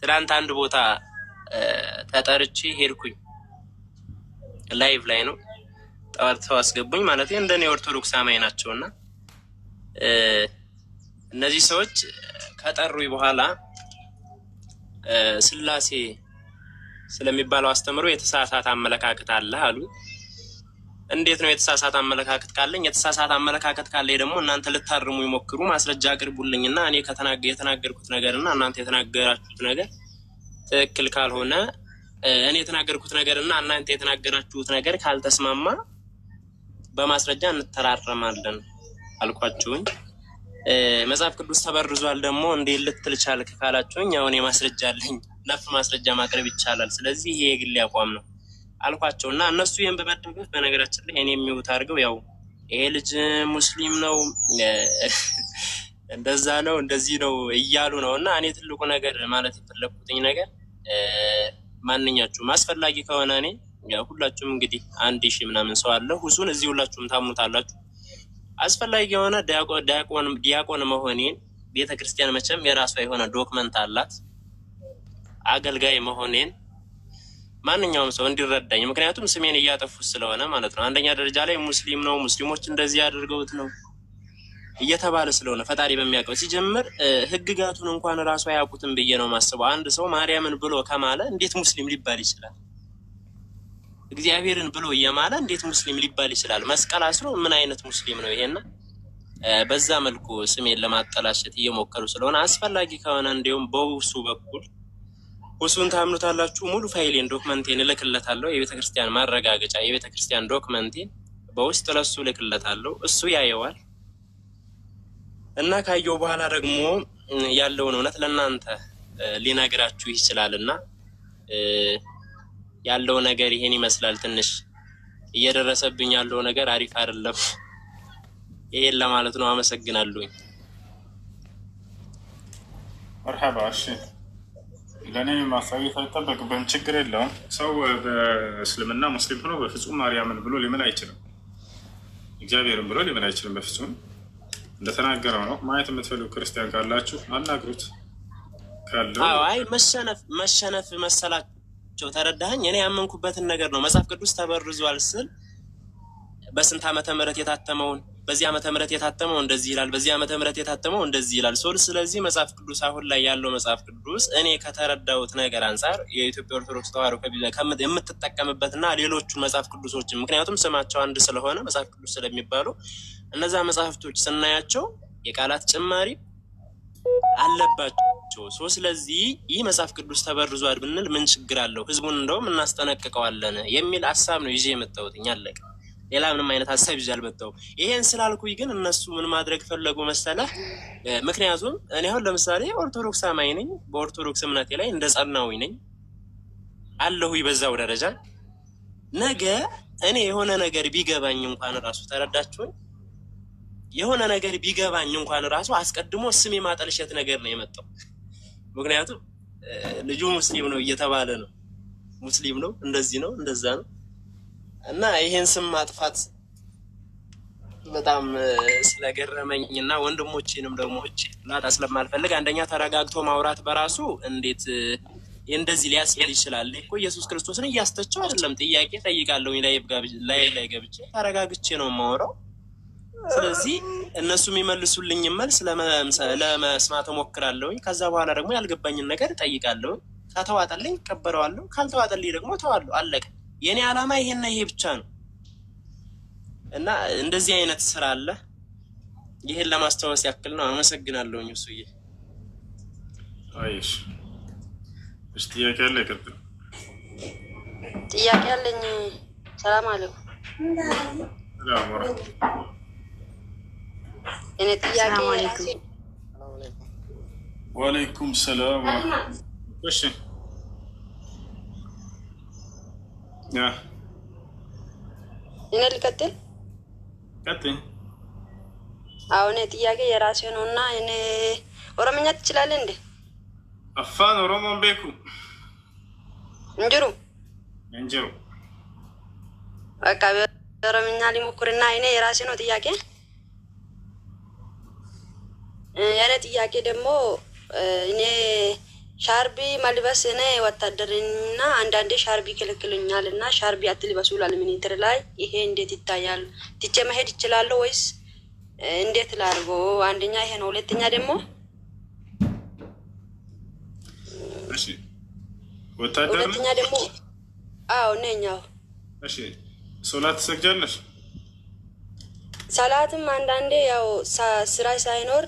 ትናንት አንድ ቦታ ተጠርቼ ሄድኩኝ። ላይቭ ላይ ነው ጠርተው አስገቡኝ። ማለት እንደኔ ኦርቶዶክስ አማኝ ናቸውና እነዚህ ሰዎች ከጠሩኝ በኋላ ስላሴ ስለሚባለው አስተምሮ የተሳሳተ አመለካከት አለ አሉ። እንዴት ነው የተሳሳተ አመለካከት ካለኝ? የተሳሳተ አመለካከት ካለኝ ደግሞ እናንተ ልታርሙ ይሞክሩ፣ ማስረጃ አቅርቡልኝና እኔ የተናገርኩት ነገርና እናንተ የተናገራችሁት ነገር ትክክል ካልሆነ እኔ የተናገርኩት ነገርና እናንተ የተናገራችሁት ነገር ካልተስማማ በማስረጃ እንተራረማለን አልኳችሁኝ። መጽሐፍ ቅዱስ ተበርዟል ደግሞ እንዴ ልትል ቻልክ ካላችሁኝ ያው እኔ ማስረጃ አለኝ፣ ነፍ ማስረጃ ማቅረብ ይቻላል። ስለዚህ ይሄ የግል አቋም ነው አልኳቸውና እነሱ ይሄን በመደገፍ በነገራችን ላይ እኔ የሚውት አድርገው ያው ይሄ ልጅ ሙስሊም ነው እንደዛ ነው እንደዚህ ነው እያሉ ነው። እና እኔ ትልቁ ነገር ማለት የፈለኩትኝ ነገር ማንኛችሁም አስፈላጊ ከሆነ እኔ ሁላችሁም እንግዲህ 1000 ምናምን ሰው አለ ሁሱን እዚህ ሁላችሁም ታምኑታላችሁ። አስፈላጊ የሆነ ዲያቆን መሆኔን ቤተክርስቲያን መቼም የራሷ የሆነ ዶክመንት አላት። አገልጋይ መሆኔን ማንኛውም ሰው እንዲረዳኝ፣ ምክንያቱም ስሜን እያጠፉት ስለሆነ ማለት ነው። አንደኛ ደረጃ ላይ ሙስሊም ነው፣ ሙስሊሞች እንደዚህ ያደርገውት ነው እየተባለ ስለሆነ ፈጣሪ በሚያውቀው ሲጀምር ህግጋቱን እንኳን ራሱ አያውቁትም ብዬ ነው ማስበው። አንድ ሰው ማርያምን ብሎ ከማለ እንዴት ሙስሊም ሊባል ይችላል? እግዚአብሔርን ብሎ እየማለ እንዴት ሙስሊም ሊባል ይችላል? መስቀል አስሮ ምን አይነት ሙስሊም ነው ይሄና? በዛ መልኩ ስሜን ለማጠላሸት እየሞከሩ ስለሆነ አስፈላጊ ከሆነ እንዲሁም በውሱ በኩል ውሱን ታምኑታላችሁ። ሙሉ ፋይሌን ዶክመንቴን እልክለታለሁ። የቤተክርስቲያን ማረጋገጫ የቤተክርስቲያን ዶክመንቴን በውስጥ ለሱ እልክለታለሁ። እሱ ያየዋል እና ካየው በኋላ ደግሞ ያለውን እውነት ለእናንተ ሊነግራችሁ ይችላል። እና ያለው ነገር ይሄን ይመስላል። ትንሽ እየደረሰብኝ ያለው ነገር አሪፍ አይደለም። ይሄን ለማለት ነው። አመሰግናለሁኝ። መርሐባ። እሺ ለእኔ ማሳየት አይጠበቅብህም፣ ችግር የለውም። ሰው በእስልምና ሙስሊም ሆኖ በፍጹም ማርያምን ብሎ ሊምን አይችልም፣ እግዚአብሔርን ብሎ ሊምን አይችልም በፍጹም። እንደተናገረው ነው። ማየት የምትፈልጉ ክርስቲያን ካላችሁ አናግሩት ካለው። አይ መሸነፍ መሰላቸው። ተረዳኸኝ? እኔ ያመንኩበትን ነገር ነው። መጽሐፍ ቅዱስ ተበርዟል ስል በስንት ዓመተ ምህረት የታተመውን በዚህ ዓመተ ምህረት የታተመው እንደዚህ ይላል፣ በዚህ ዓመተ ምህረት የታተመው እንደዚህ ይላል። ስለዚህ መጽሐፍ ቅዱስ አሁን ላይ ያለው መጽሐፍ ቅዱስ እኔ ከተረዳሁት ነገር አንጻር የኢትዮጵያ ኦርቶዶክስ ተዋሕዶ የምትጠቀምበትና ሌሎቹን መጽሐፍ ቅዱሶችን ምክንያቱም ስማቸው አንድ ስለሆነ መጽሐፍ ቅዱስ ስለሚባሉ እነዛ መጽሐፍቶች ስናያቸው የቃላት ጭማሪ አለባቸው። ስለዚህ ይህ መጽሐፍ ቅዱስ ተበርዟል ብንል ምን ችግር አለው? ህዝቡን እንደውም እናስጠነቅቀዋለን የሚል ሀሳብ ነው ይዤ የመጣሁት። አለቀ። ሌላ ምንም አይነት ሀሳብ ይዤ አልመጣሁም። ይሄን ስላልኩኝ ግን እነሱ ምን ማድረግ ፈለጉ መሰለህ? ምክንያቱም እኔ አሁን ለምሳሌ ኦርቶዶክስ አማኝ ነኝ፣ በኦርቶዶክስ እምነቴ ላይ እንደ ጸናሁኝ ነኝ አለሁ በዛው ደረጃ። ነገ እኔ የሆነ ነገር ቢገባኝ እንኳን ራሱ ተረዳችሁኝ፣ የሆነ ነገር ቢገባኝ እንኳን ራሱ አስቀድሞ ስም የማጠልሸት ነገር ነው የመጣው። ምክንያቱም ልጁ ሙስሊም ነው እየተባለ ነው፣ ሙስሊም ነው እንደዚህ ነው እንደዛ ነው። እና ይሄን ስም ማጥፋት በጣም ስለገረመኝ እና ወንድሞቼንም ደግሞ ላጣ ስለማልፈልግ አንደኛ ተረጋግቶ ማውራት በራሱ እንዴት እንደዚህ ሊያስብል ይችላል እኮ? ኢየሱስ ክርስቶስን እያስተቸው አይደለም። ጥያቄ ጠይቃለሁ ላይ ገብቼ ተረጋግቼ ነው የማወራው። ስለዚህ እነሱ የሚመልሱልኝ መልስ ለመስማት እሞክራለሁኝ። ከዛ በኋላ ደግሞ ያልገባኝን ነገር እጠይቃለሁ። ከተዋጠልኝ እቀበለዋለሁ፣ ካልተዋጠልኝ ደግሞ ተዋለሁ። አለቀ። የኔ ዓላማ ይሄና ይሄ ብቻ ነው። እና እንደዚህ አይነት ስራ አለ። ይሄን ለማስታወስ ያክል ነው። አመሰግናለሁኝ። እሱዬ አይሽ እሺ፣ ጥያቄ አለ? ይቀጥል። ጥያቄ አለኝ። ሰላም አለይኩም። ሰላም ወራህመቱላህ። እኔ ጥያቄ ወአለይኩም ሰላም። እሺ ያ እኔ ልቀጥል? ቀጥል። አሁን ጥያቄ የራሴ ነው እና እኔ ኦሮምኛ ትችላለህ እንዴ? አፋን ኦሮሞን ቤኩ እንጅሩ በቃ በኦሮምኛ ሊሞክርና እኔ የራሴ ነው ጥያቄ። የኔ ጥያቄ ደግሞ እኔ ሻርቢ መልበስ እኔ ወታደርና አንዳንዴ ሻርቢ ይከለክሉኛል እና ሻርቢ አትልበሱ ይላል ሚኒስትር ላይ። ይሄ እንዴት ይታያል? ትቼ መሄድ እችላለሁ ወይስ እንዴት ላድርጎ? አንደኛ ይሄ ነው። ሁለተኛ ደግሞ እሺ ወታደር ሁለተኛ ደግሞ አዎ ነኛው። እሺ ሶላት ትሰግጃለሽ? ሰላትም አንዳንዴ ያው ስራ ሳይኖር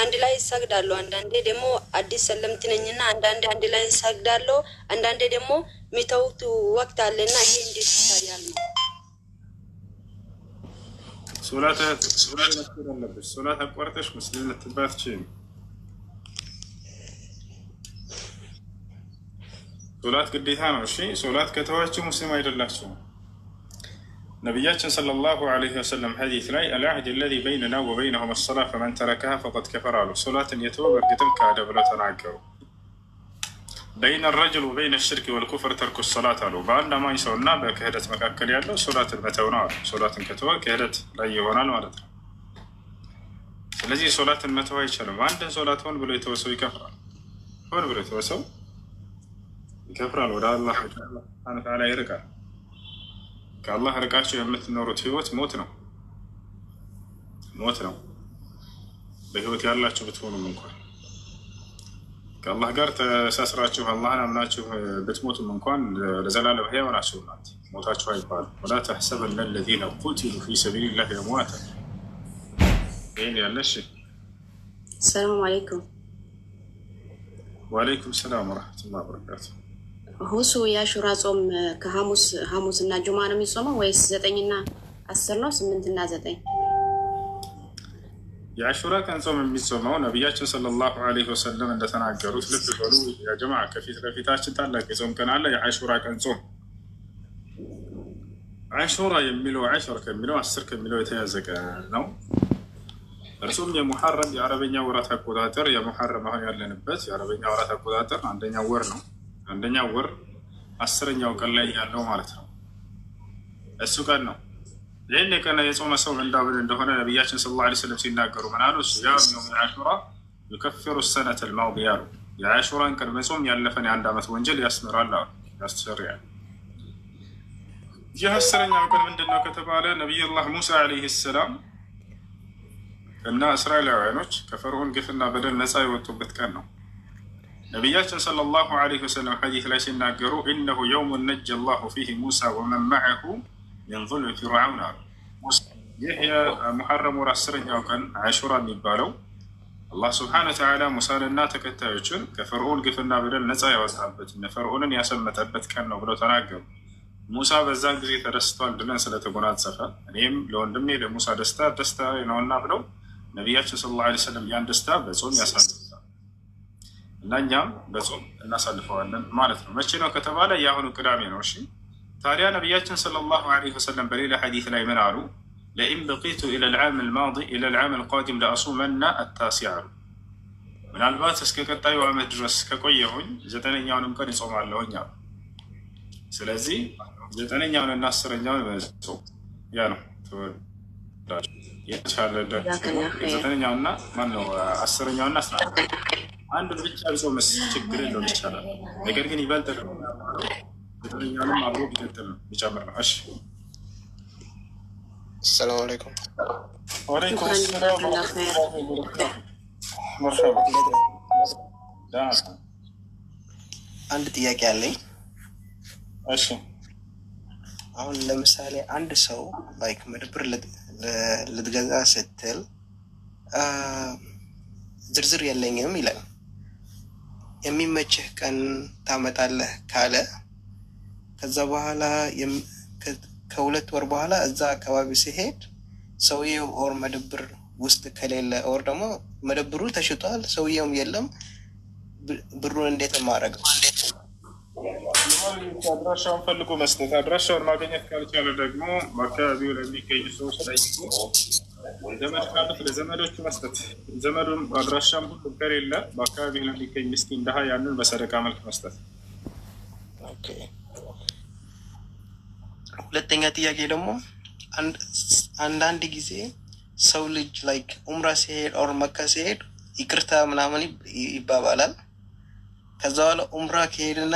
አንድ ላይ ሰግዳለሁ። አንዳንዴ ደግሞ አዲስ ሰለምት ነኝና አንድ ላይ ሰግዳለሁ። አንዳንዴ ደግሞ ሚተውት ወቅት አለና ይሄ እንዴት ይታያል ነው? ሶላት መስገድ አለብሽ። ሶላት አቋርጠሽ ሙስሊም ልትባል አትችይም። ሶላት ግዴታ ነው። እሺ ሶላት ከተዋችሁ ሙስሊም አይደላችሁም። ነቢያችን ሰለላሁ ዐለይሂ ወሰለም ሐዲስ ላይ አልዐህድ አለዚ በይነና ወበይነሁም አሰላህ ፈመን ተረከሃ ፈቀድ ከፈረ አሉ። ሶላትን የተወ በእርግጥም ካደ ብለው ተናገሩ። በይነ ረጅል ወበይነ ሽርክ ወልኩፍር ተርኩ ሰላት አሉ። በአንድ አማኝ ሰውና በክህደት መካከል ያለው ሶላትን መተው ነው አሉ። ሶላትን ከተወ ክህደት ላይ ይሆናል ማለት ነው። ስለዚህ ሶላትን መተው አይቻልም። አንድን ሶላት ሆን ብሎ የተወሰው ይከፍራል። ሆን ብሎ የተወሰው ይከፍራል። ወደ አላህ ሱብሓነሁ ወተዓላ ይርቃል። ከአላህ ርቃችሁ የምትኖሩት ህይወት ሞት ነው። ሞት ነው። በህይወት ያላችሁ ብትሆኑም እንኳን ከአላህ ጋር ተሳስራችሁ አላህን አምናችሁ ብትሞቱም እንኳን ለዘላለም ህያው ናችሁ። ናት ሞታችሁ አይባልም። ወላ ተሕሰበነ አለዚነ ቁቲሉ ፊ ሰቢሊላሂ አምዋታ። ይህን ያለሽ ሰላም አለይኩም። ወአለይኩም ሰላም ወረሕመቱላሂ ወበረካቱ። ሁሱ የአሹራ ጾም ከሐሙስ እና ጁማ ነው የሚጾመው ወይስ 9 እና 10 ነው? 8 እና 9? የአሹራ ቀን ጾም የሚጾመው ነቢያችን ሰለላሁ ዐለይሂ ወሰለም እንደተናገሩት ልብ በሉ ያ ጀማዓ፣ ከፊት ለፊታችን ታላቅ የጾም ቀን አለ፣ የአሹራ ቀን ጾም። አሹራ የሚለው አሽር ከሚለው 10 ከሚለው የተያዘ ቀን ነው። እርሱም የሙሐረም የአረበኛ ወራት አቆጣጠር የሙሐረም አሁን ያለንበት የአረበኛ ወራት አቆጣጠር አንደኛው ወር ነው። አንደኛው ወር 10ኛው ቀን ላይ ያለው ማለት ነው። እሱ ቀን ነው። ይህን ቀን የጾመ ሰው እንዳብል እንደሆነ ነቢያችን ሰለላሁ ዐለይሂ ወሰለም ሲናገሩ ምን አሉ? ሲያም የውም አሹራ ዩከፍሩ ሰነተ ልማውዲያ አሉ። የአሹራን ቀን መጾም ያለፈን የአንድ ዓመት ወንጀል ያስምራል አሉ፣ ያስተሰርያል። ይህ 10ኛው ቀን ምንድነው ከተባለ ነቢዩላህ ሙሳ ዐለይሂ ሰላም እና እስራኤላውያኖች ከፈርዖን ግፍና በደል ነፃ የወጡበት ቀን ነው። ነቢያችን ሰለላሁ ዐለይሂ ወሰለም ሐዲስ ላይ ሲናገሩ ኢነሁ የውሙን ነጀ አላሁ ፊህ ሙሳ ወመን መዐሁ ሚን ዙልሚ ፊርዐውን አሉ። ይህ የሙሐረም ወር 10ኛው ቀን አሹራ የሚባለው አላህ ስብሓነ ወተዓላ ሙሳንና ተከታዮችን ከፈርዖን ግፍና በደል ነፃ ያወጣበት ፈርዖንን ያሰመጠበት ቀን ነው ብለው ተናገሩ። ሙሳ በዛን ጊዜ ተደስቷል፣ ድልን ስለተጎናጸፈ እኔም ለወንድሜ ለሙሳ ደስታ ነውና ብለው ነቢያችን ሰለላሁ ዐለይሂ ወሰለም ያን ደስታ በጾም ያሳልፉታል እና እኛም በጾም እናሳልፈዋለን ማለት ነው። መቼ ነው ከተባለ የአሁኑ ቅዳሜ ነው። እሺ ታዲያ ነቢያችን ሰለላሁ ዐለይሂ ወሰለም በሌላ ሐዲስ ላይ ምን አሉ? ለኢን በቂቱ ኢለል ዓም አልማዲ ኢለል ዓም አልቃዲም ለአሱመና አታሲዕ አሉ። ምናልባት እስከ ቀጣዩ ዓመት ድረስ ከቆየሁኝ 9ኛውንም ቀን እጾማለሁኝ አሉ። ስለዚህ 9ኛውን እና 10ኛውን በጾም ያ ነው የተሻለ 9ኛውና ማነው 10ኛውና 11 አንዱን ብቻ ጾምስ ችግር የለውም ይቻላል። ነገር ግን ይበልጥ 9ኛውንም አብሮ ቢቀጥል ነው ቢጨምር ነው። እሺ ሰላም አለይኩም። ወአለይኩም ሰላም መርሐባ። አንድ ጥያቄ አለኝ። እሺ አሁን ለምሳሌ አንድ ሰው ላይክ መደብር ልትገዛ ስትል ዝርዝር የለኝም ይላል። የሚመችህ ቀን ታመጣለህ ካለ ከዛ በኋላ ከ2 ወር በኋላ እዛ አካባቢ ሲሄድ ሰውየው ኦር መደብር ውስጥ ከሌለ ኦር ደግሞ መደብሩ ተሽጧል ሰውየውም የለም፣ ብሩን እንዴት ማድረግ ነው? አድራሻውን ፈልጎ መስጠት። አድራሻውን ማግኘት ካልቻለ ደግሞ በአካባቢው ለሚገኙ ሰዎች ጠይቆ ዘመድ ካሉት ለዘመዶቹ መስጠት። ዘመዱም አድራሻም ሁሉ ከሌለ በአካባቢው ለሚገኝ ምስኪን ድሃ ያንን በሰደቃ መልክ መስጠት። ኦኬ። ሁለተኛ ጥያቄ ደግሞ አንዳንድ ጊዜ ሰው ልጅ ላይክ ኡምራ ሲሄድ ኦር መካ ሲሄድ ይቅርታ ምናምን ይባባላል ከዛ በኋላ ኡምራ ከሄድና